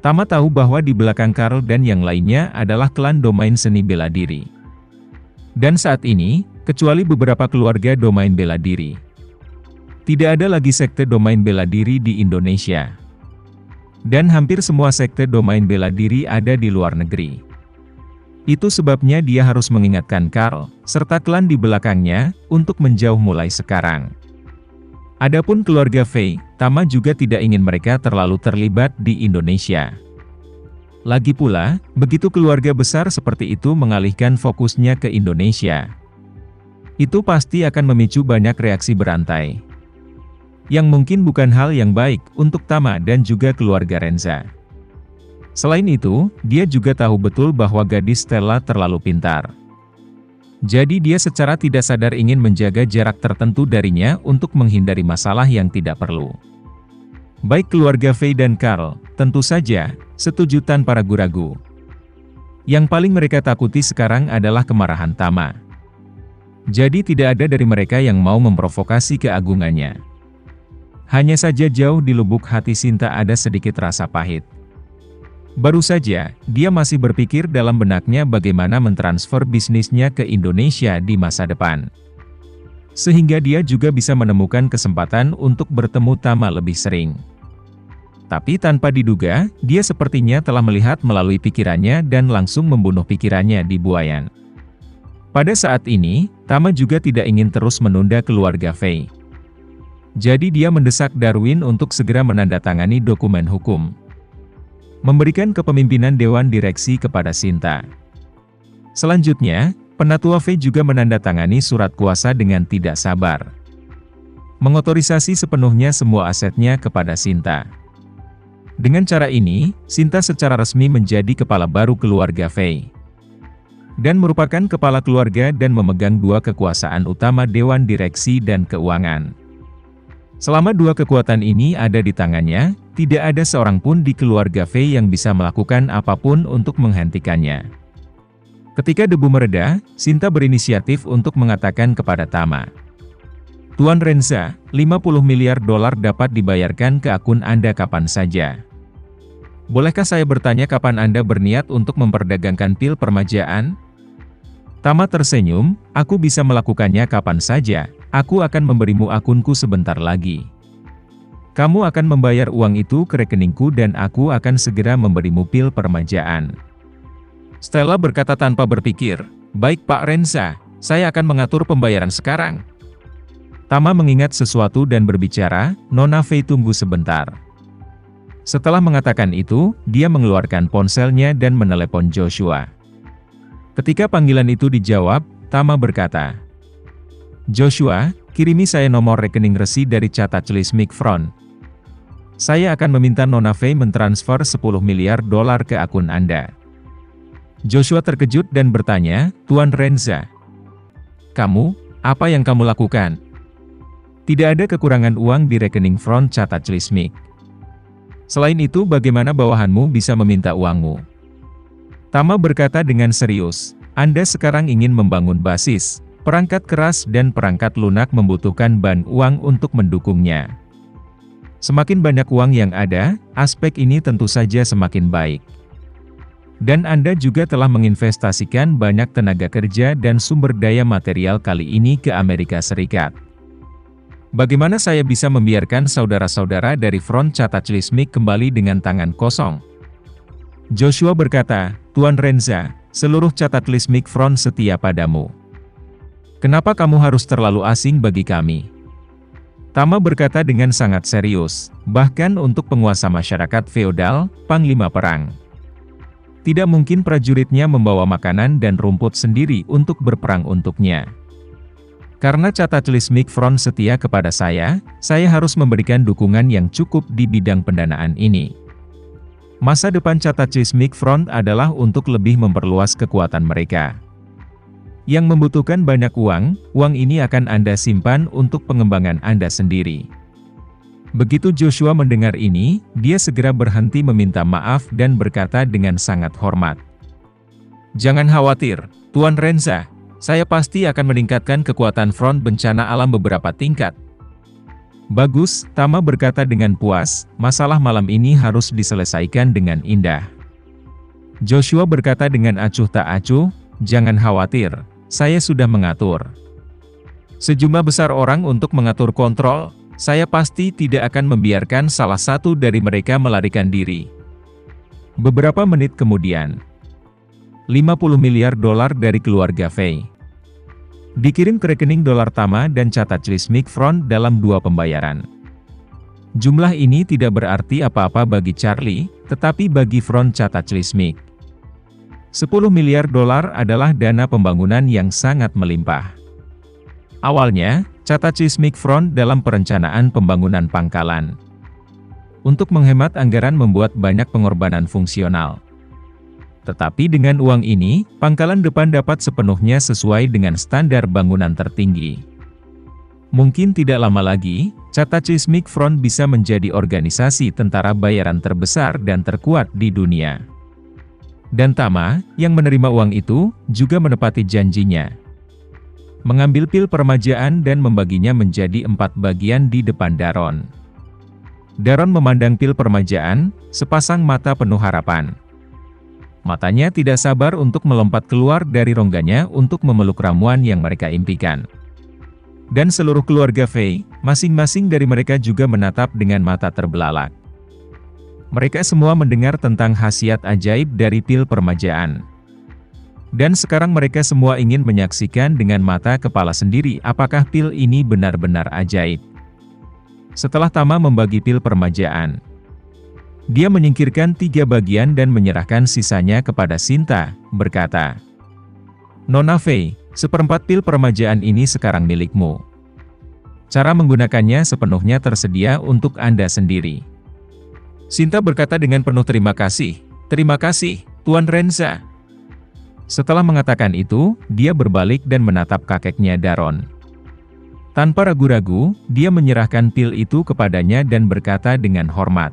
Tama tahu bahwa di belakang Carl dan yang lainnya adalah klan domain seni bela diri. Dan saat ini, kecuali beberapa keluarga domain bela diri, tidak ada lagi sekte domain bela diri di Indonesia. Dan hampir semua sekte domain bela diri ada di luar negeri. Itu sebabnya dia harus mengingatkan Carl, serta klan di belakangnya, untuk menjauh mulai sekarang. Adapun keluarga Fei, Tama juga tidak ingin mereka terlalu terlibat di Indonesia. Lagi pula, begitu keluarga besar seperti itu mengalihkan fokusnya ke Indonesia, itu pasti akan memicu banyak reaksi berantai. Yang mungkin bukan hal yang baik untuk Tama dan juga keluarga Renza. Selain itu, dia juga tahu betul bahwa gadis Stella terlalu pintar. Jadi dia secara tidak sadar ingin menjaga jarak tertentu darinya untuk menghindari masalah yang tidak perlu. Baik keluarga Fei dan Carl, tentu saja, setuju tanpa ragu-ragu. Yang paling mereka takuti sekarang adalah kemarahan Tama. Jadi tidak ada dari mereka yang mau memprovokasi keagungannya. Hanya saja jauh di lubuk hati Sinta ada sedikit rasa pahit. Baru saja, dia masih berpikir dalam benaknya bagaimana mentransfer bisnisnya ke Indonesia di masa depan. Sehingga dia juga bisa menemukan kesempatan untuk bertemu Tama lebih sering. Tapi tanpa diduga, dia sepertinya telah melihat melalui pikirannya dan langsung membunuh pikirannya di buayan. Pada saat ini, Tama juga tidak ingin terus menunda keluarga Fei. Jadi dia mendesak Darwin untuk segera menandatangani dokumen hukum. Memberikan kepemimpinan Dewan Direksi kepada Sinta. Selanjutnya, Penatua Fei juga menandatangani surat kuasa dengan tidak sabar. Mengotorisasi sepenuhnya semua asetnya kepada Sinta. Dengan cara ini, Sinta secara resmi menjadi kepala baru keluarga Fei. Dan merupakan kepala keluarga dan memegang dua kekuasaan utama Dewan Direksi dan Keuangan. Selama dua kekuatan ini ada di tangannya, tidak ada seorang pun di keluarga Fei yang bisa melakukan apapun untuk menghentikannya. Ketika debu mereda, Sinta berinisiatif untuk mengatakan kepada Tama, "Tuan Renza, 50 miliar dolar dapat dibayarkan ke akun Anda kapan saja. Bolehkah saya bertanya kapan Anda berniat untuk memperdagangkan pil permajaan?" Tama tersenyum, "Aku bisa melakukannya kapan saja. Aku akan memberimu akunku sebentar lagi. Kamu akan membayar uang itu ke rekeningku dan aku akan segera memberimu pil permajaan." Stella berkata tanpa berpikir, "Baik Pak Renza, saya akan mengatur pembayaran sekarang." Tama mengingat sesuatu dan berbicara, "Nona Fei tunggu sebentar." Setelah mengatakan itu, dia mengeluarkan ponselnya dan menelepon Joshua. Ketika panggilan itu dijawab, Tama berkata, "Joshua, kirimi saya nomor rekening resi dari Chatachlis Mikfron. Saya akan meminta Nona Fei mentransfer 10 miliar dolar ke akun Anda." Joshua terkejut dan bertanya, "Tuan Renza, kamu, apa yang kamu lakukan? Tidak ada kekurangan uang di rekening Front Chatachlis Mik. Selain itu bagaimana bawahanmu bisa meminta uangmu?" Tama berkata dengan serius, "Anda sekarang ingin membangun basis, perangkat keras dan perangkat lunak membutuhkan ban uang untuk mendukungnya. Semakin banyak uang yang ada, aspek ini tentu saja semakin baik. Dan Anda juga telah menginvestasikan banyak tenaga kerja dan sumber daya material kali ini ke Amerika Serikat. Bagaimana saya bisa membiarkan saudara-saudara dari Front Chatachlis Mik kembali dengan tangan kosong?" Joshua berkata, "Tuan Renza, seluruh Chatachlis Mik Front setia padamu. Kenapa kamu harus terlalu asing bagi kami?" Tama berkata dengan sangat serius, "Bahkan untuk penguasa masyarakat feodal, panglima perang. Tidak mungkin prajuritnya membawa makanan dan rumput sendiri untuk berperang untuknya. Karena Chatachlis Mik Front setia kepada saya harus memberikan dukungan yang cukup di bidang pendanaan ini. Masa depan Chatachlis Mik Front adalah untuk lebih memperluas kekuatan mereka. Yang membutuhkan banyak uang ini akan Anda simpan untuk pengembangan Anda sendiri." Begitu Joshua mendengar ini, dia segera berhenti meminta maaf dan berkata dengan sangat hormat, "Jangan khawatir, Tuan Renza, saya pasti akan meningkatkan kekuatan front bencana alam beberapa tingkat. Bagus, Tama berkata dengan puas, masalah malam ini harus diselesaikan dengan indah. Joshua berkata dengan acuh tak acuh, jangan khawatir, saya sudah mengatur sejumlah besar orang untuk mengatur kontrol, saya pasti tidak akan membiarkan salah satu dari mereka melarikan diri. Beberapa menit kemudian, 50 miliar dolar dari keluarga Fei dikirim ke rekening dolar Tama dan catat Clismic Front dalam 2 pembayaran. Jumlah ini tidak berarti apa-apa bagi Charlie, tetapi bagi Front catat Clismic. 10 miliar dolar adalah dana pembangunan yang sangat melimpah. Awalnya, catat Clismic Front dalam perencanaan pembangunan pangkalan. Untuk menghemat anggaran membuat banyak pengorbanan fungsional. Tetapi dengan uang ini, pangkalan depan dapat sepenuhnya sesuai dengan standar bangunan tertinggi. Mungkin tidak lama lagi, catat Clismic Front bisa menjadi organisasi tentara bayaran terbesar dan terkuat di dunia. Dan Tama, yang menerima uang itu, juga menepati janjinya. Mengambil pil permajaan dan membaginya menjadi 4 bagian di depan Daron. Daron memandang pil permajaan, sepasang mata penuh harapan. Matanya tidak sabar untuk melompat keluar dari rongganya untuk memeluk ramuan yang mereka impikan. Dan seluruh keluarga Fei, masing-masing dari mereka juga menatap dengan mata terbelalak. Mereka semua mendengar tentang khasiat ajaib dari pil permajaan. Dan sekarang mereka semua ingin menyaksikan dengan mata kepala sendiri apakah pil ini benar-benar ajaib. Setelah Tama membagi pil permajaan, dia menyingkirkan 3 bagian dan menyerahkan sisanya kepada Sinta, berkata, Nona Fei, 1/4 pil permajaan ini sekarang milikmu. Cara menggunakannya sepenuhnya tersedia untuk Anda sendiri. Sinta berkata dengan penuh terima kasih, Tuan Renza. Setelah mengatakan itu, dia berbalik dan menatap kakeknya Daron. Tanpa ragu-ragu, dia menyerahkan pil itu kepadanya dan berkata dengan hormat,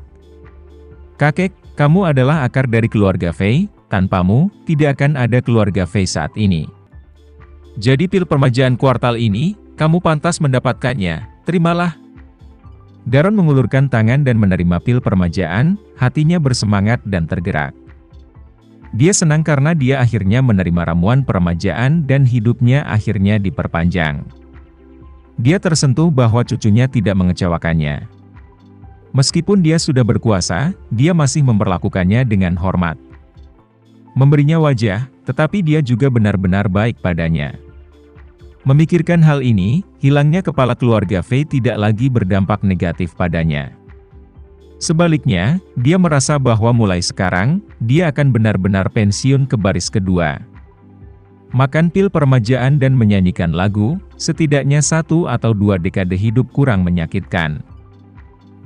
Kakek, kamu adalah akar dari keluarga Fei, tanpamu, tidak akan ada keluarga Fei saat ini. Jadi pil permajaan kuartal ini, kamu pantas mendapatkannya, terimalah. Daron mengulurkan tangan dan menerima pil permajaan, hatinya bersemangat dan tergerak. Dia senang karena dia akhirnya menerima ramuan permajaan dan hidupnya akhirnya diperpanjang. Dia tersentuh bahwa cucunya tidak mengecewakannya. Meskipun dia sudah berkuasa, dia masih memperlakukannya dengan hormat. Memberinya wajah, tetapi dia juga benar-benar baik padanya. Memikirkan hal ini, hilangnya kepala keluarga Fei tidak lagi berdampak negatif padanya. Sebaliknya, dia merasa bahwa mulai sekarang, dia akan benar-benar pensiun ke baris kedua. Makan pil permajaan dan menyanyikan lagu, setidaknya 1 atau 2 dekade hidup kurang menyakitkan.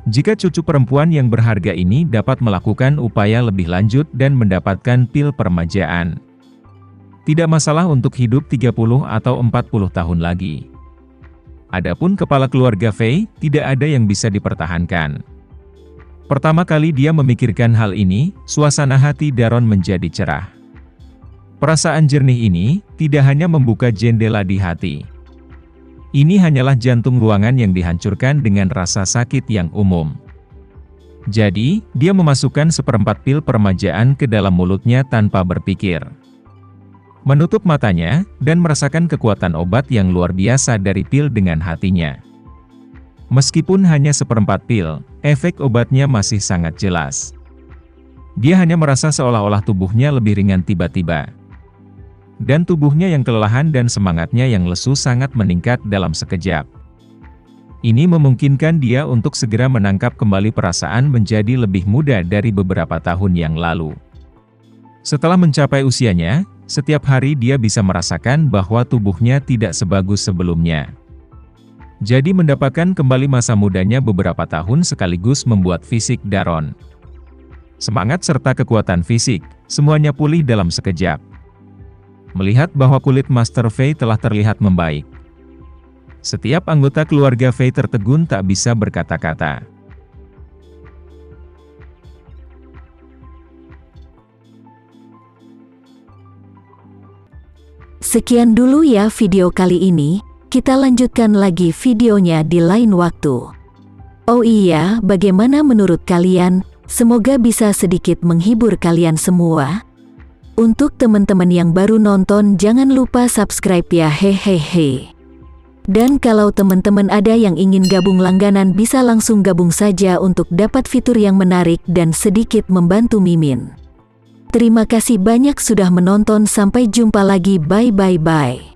Jika cucu perempuan yang berharga ini dapat melakukan upaya lebih lanjut dan mendapatkan pil permajaan. Tidak masalah untuk hidup 30 atau 40 tahun lagi. Adapun kepala keluarga Fei, tidak ada yang bisa dipertahankan. Pertama kali dia memikirkan hal ini, suasana hati Daron menjadi cerah. Perasaan jernih ini, tidak hanya membuka jendela di hati. Ini hanyalah jantung ruangan yang dihancurkan dengan rasa sakit yang umum. Jadi, dia memasukkan 1/4 pil permajaan ke dalam mulutnya tanpa berpikir. Menutup matanya, dan merasakan kekuatan obat yang luar biasa dari pil dengan hatinya. Meskipun hanya 1/4 pil, efek obatnya masih sangat jelas. Dia hanya merasa seolah-olah tubuhnya lebih ringan tiba-tiba. Dan tubuhnya yang kelelahan dan semangatnya yang lesu sangat meningkat dalam sekejap. Ini memungkinkan dia untuk segera menangkap kembali perasaan menjadi lebih muda dari beberapa tahun yang lalu. Setelah mencapai usianya, setiap hari dia bisa merasakan bahwa tubuhnya tidak sebagus sebelumnya. Jadi mendapatkan kembali masa mudanya beberapa tahun sekaligus membuat fisik Daron. Semangat serta kekuatan fisik, semuanya pulih dalam sekejap. Melihat bahwa kulit Master Fei telah terlihat membaik. Setiap anggota keluarga Fei tertegun tak bisa berkata-kata. Sekian dulu ya video kali ini, kita lanjutkan lagi videonya di lain waktu. Oh iya, bagaimana menurut kalian? Semoga bisa sedikit menghibur kalian semua. Untuk teman-teman yang baru nonton, jangan lupa subscribe ya, hehehe. Dan kalau teman-teman ada yang ingin gabung langganan, bisa langsung gabung saja untuk dapat fitur yang menarik dan sedikit membantu Mimin. Terima kasih banyak sudah menonton, sampai jumpa lagi, bye.